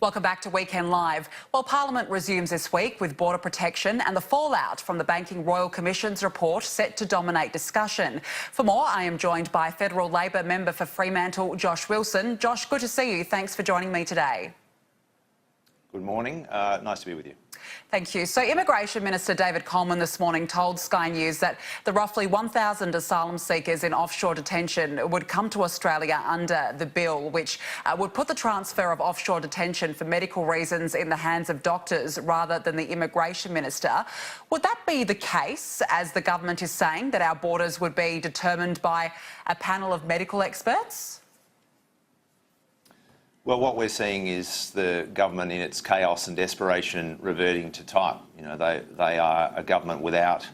Welcome back to Weekend Live. Well, Parliament resumes this week with border protection and the fallout from the Banking Royal Commission's report set to dominate discussion. For more, I am joined by Federal Labor member for Fremantle, Josh Wilson. Josh, good to see you. Thanks for joining me today. Good morning. Nice to be with you. Thank you. So Immigration Minister David Coleman this morning told Sky News that the roughly 1,000 asylum seekers in offshore detention would come to Australia under the bill, which would put the transfer of offshore detention for medical reasons in the hands of doctors rather than the Immigration Minister. Would that be the case, as the government is saying, that our borders would be determined by a panel of medical experts? Well, what we're seeing is the government in its chaos and desperation reverting to type. You know, they are a government without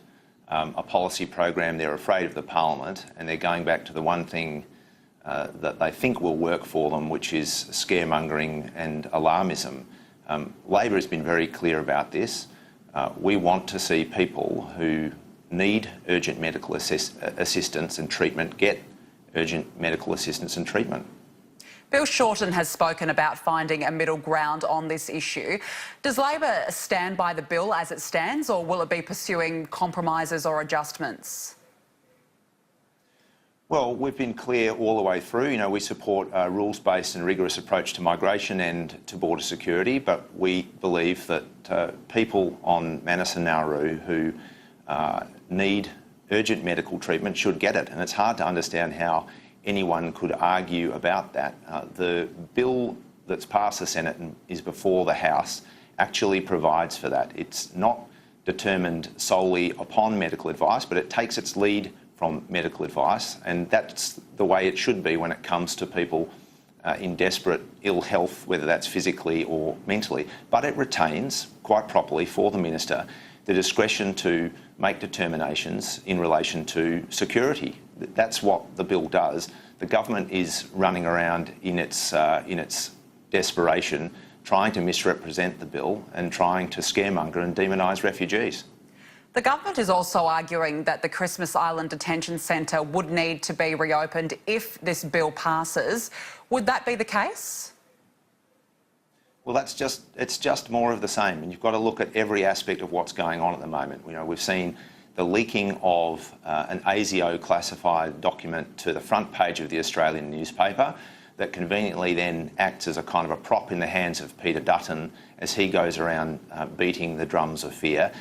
a policy program. They're afraid of the Parliament, and they're going back to the one thing that they think will work for them, which is scaremongering and alarmism. Labor has been very clear about this. We want to see people who need urgent medical assistance and treatment get urgent medical assistance and treatment. Bill Shorten has spoken about finding a middle ground on this issue. Does Labor stand by the bill as it stands, or will it be pursuing compromises or adjustments? Well, we've been clear all the way through. You know, we support a rules-based and rigorous approach to migration and to border security, but we believe that people on Manus and Nauru who need urgent medical treatment should get it, and it's hard to understand how anyone could argue about that. The bill that's passed the Senate and is before the House actually provides for that. It's not determined solely upon medical advice, but it takes its lead from medical advice, and that's the way it should be when it comes to people in desperate ill health, whether that's physically or mentally. But it retains, quite properly for the Minister, the discretion to make determinations in relation to security. That's what the bill does. The government is running around in its desperation, trying to misrepresent the bill and trying to scaremonger and demonise refugees. The government is also arguing that the Christmas Island Detention Centre would need to be reopened if this bill passes. Would that be the case? Well, it's just more of the same, and you've got to look at every aspect of what's going on at the moment. You know, we've seen the leaking of an ASIO classified document to the front page of the Australian newspaper that conveniently then acts as a kind of a prop in the hands of Peter Dutton as he goes around beating the drums of fear.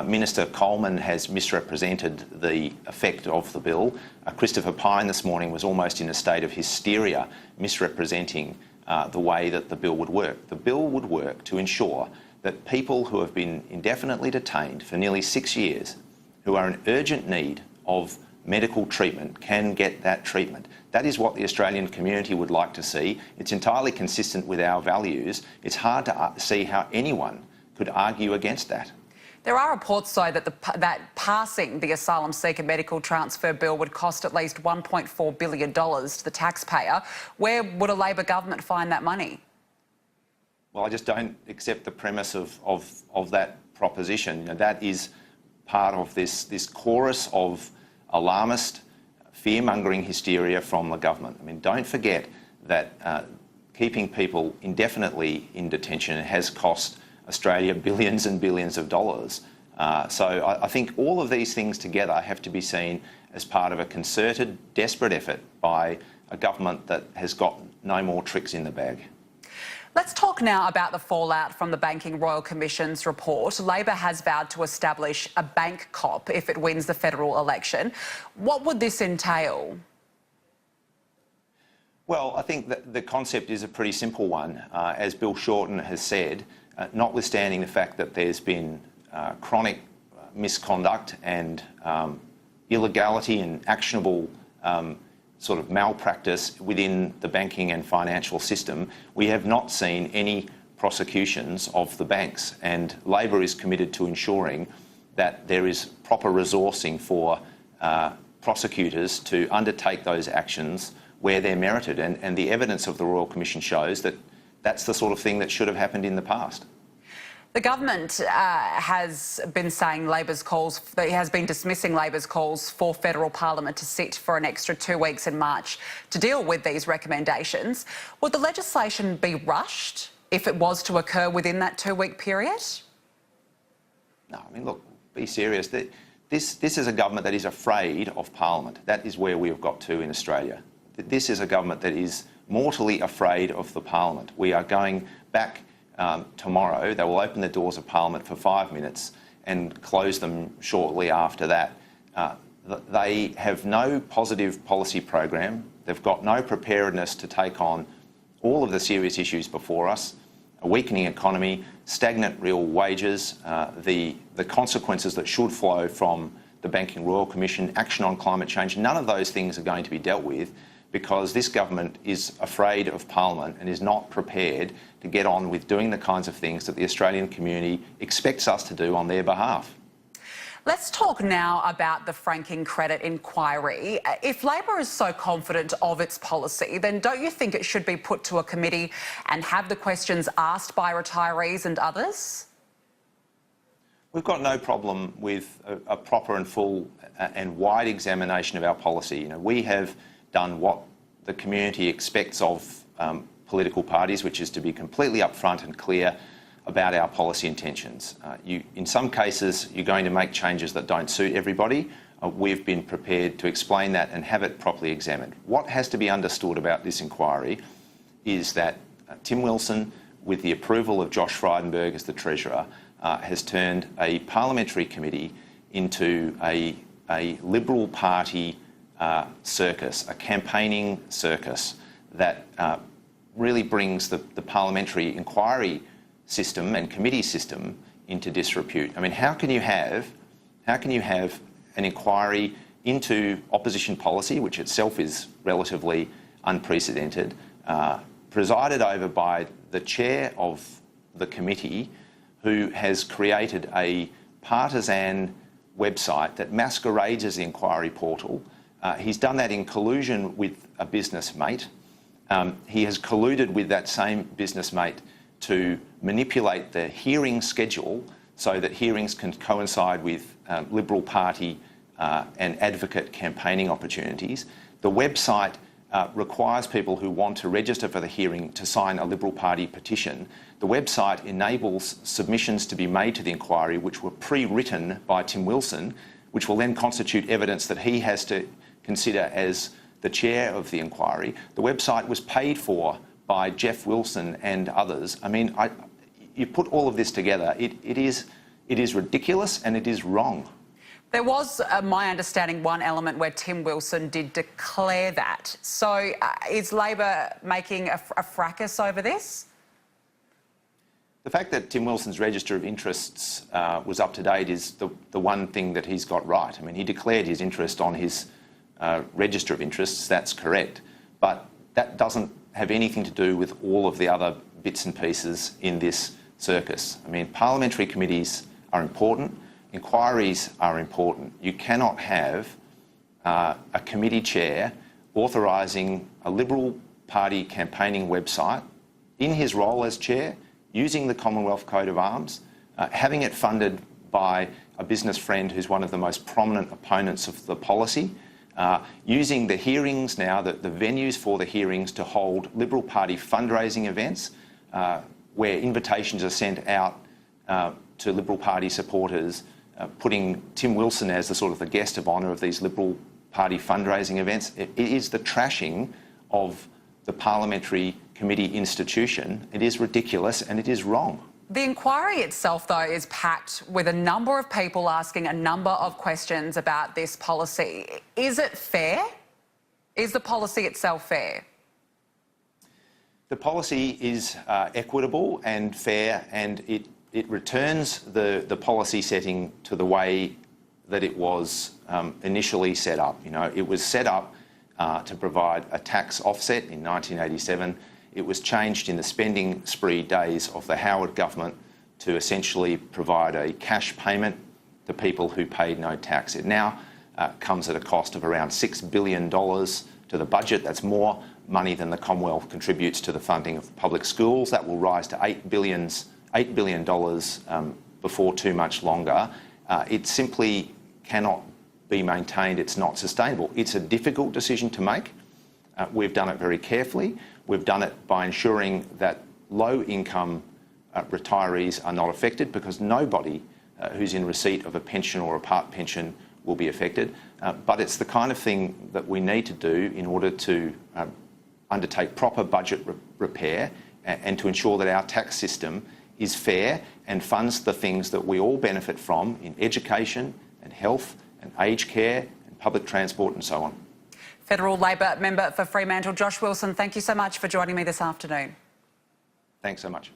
Minister Coleman has misrepresented the effect of the bill. Christopher Pyne this morning was almost in a state of hysteria, misrepresenting the way that the bill would work. The bill would work to ensure that people who have been indefinitely detained for nearly 6 years, who are in urgent need of medical treatment, can get that treatment. That is what the Australian community would like to see. It's entirely consistent with our values. It's hard to see how anyone could argue against that. There are reports, though, that passing the asylum seeker medical transfer bill would cost at least $1.4 billion to the taxpayer. Where would a Labor government find that money? Well, I just don't accept the premise of that proposition. You know, that is part of this chorus of alarmist, fear-mongering hysteria from the government. I mean, don't forget that keeping people indefinitely in detention has cost Australia billions and billions of dollars. So I think all of these things together have to be seen as part of a concerted, desperate effort by a government that has got no more tricks in the bag. Let's talk now about the fallout from the Banking Royal Commission's report. Labor has vowed to establish a bank cop if it wins the federal election. What would this entail? Well, I think that the concept is a pretty simple one. As Bill Shorten has said, notwithstanding the fact that there's been chronic misconduct and illegality and actionable sort of malpractice within the banking and financial system, we have not seen any prosecutions of the banks, and Labor is committed to ensuring that there is proper resourcing for prosecutors to undertake those actions where they're merited, and the evidence of the Royal Commission shows that that's the sort of thing that should have happened in the past. The government has been saying has been dismissing Labor's calls for federal parliament to sit for an extra 2 weeks in March to deal with these recommendations. Would the legislation be rushed? if it was to occur within that 2-week period? No, I mean, look, be serious. This is a government that is afraid of Parliament. That is where we have got to in Australia. This is a government that is mortally afraid of the Parliament. We are going back tomorrow. They will open the doors of Parliament for 5 minutes and close them shortly after that. They have no positive policy program. They've got no preparedness to take on all of the serious issues before us: a weakening economy, stagnant real wages, the consequences that should flow from the Banking Royal Commission, action on climate change. None of those things are going to be dealt with because this government is afraid of Parliament and is not prepared to get on with doing the kinds of things that the Australian community expects us to do on their behalf. Let's talk now about the franking credit inquiry. If Labor is so confident of its policy, then don't you think it should be put to a committee and have the questions asked by retirees and others? We've got no problem with a proper and full and wide examination of our policy. You know, we have done what the community expects of political parties, which is to be completely upfront and clear about our policy intentions. In some cases, you're going to make changes that don't suit everybody. We've been prepared to explain that and have it properly examined. What has to be understood about this inquiry is that Tim Wilson, with the approval of Josh Frydenberg as the Treasurer, has turned a parliamentary committee into a Liberal Party circus, a campaigning circus that really brings the parliamentary inquiry system and committee system into disrepute. I mean, how can you have an inquiry into opposition policy, which itself is relatively unprecedented, presided over by the chair of the committee, who has created a partisan website that masquerades as the inquiry portal? He's done that in collusion with a business mate. He has colluded with that same business mate to manipulate the hearing schedule so that hearings can coincide with Liberal Party and advocate campaigning opportunities. The website requires people who want to register for the hearing to sign a Liberal Party petition. The website enables submissions to be made to the inquiry which were pre-written by Tim Wilson, which will then constitute evidence that he has to consider as the chair of the inquiry. The website was paid for by Jeff Wilson and others. I mean, you put all of this together, it is ridiculous and it is wrong. There was, my understanding, one element where Tim Wilson did declare that. So is Labor making a fracas over this? The fact that Tim Wilson's register of interests was up to date is the one thing that he's got right. I mean, he declared his interest on his register of interests, that's correct. But that doesn't have anything to do with all of the other bits and pieces in this circus. I mean, parliamentary committees are important, inquiries are important. You cannot have a committee chair authorising a Liberal Party campaigning website in his role as chair, using the Commonwealth Coat of Arms, having it funded by a business friend who's one of the most prominent opponents of the policy, using the hearings now, the venues for the hearings, to hold Liberal Party fundraising events where invitations are sent out to Liberal Party supporters, putting Tim Wilson as the sort of the guest of honour of these Liberal Party fundraising events. It is the trashing of the parliamentary committee institution. It is ridiculous and it is wrong. The inquiry itself, though, is packed with a number of people asking a number of questions about this policy. Is it fair? Is the policy itself fair? The policy is equitable and fair, and it returns the policy setting to the way that it was initially set up. You know, it was set up to provide a tax offset in 1987. It was changed in the spending spree days of the Howard government to essentially provide a cash payment to people who paid no tax. It now comes at a cost of around $6 billion to the budget. That's more money than the Commonwealth contributes to the funding of public schools. That will rise to $8 billion before too much longer. It simply cannot be maintained. It's not sustainable. It's a difficult decision to make. We've done it very carefully. We've done it by ensuring that low-income retirees are not affected because nobody who's in receipt of a pension or a part pension will be affected. But it's the kind of thing that we need to do in order to undertake proper budget repair and to ensure that our tax system is fair and funds the things that we all benefit from in education and health and aged care and public transport and so on. Federal Labor member for Fremantle, Josh Wilson, thank you so much for joining me this afternoon. Thanks so much.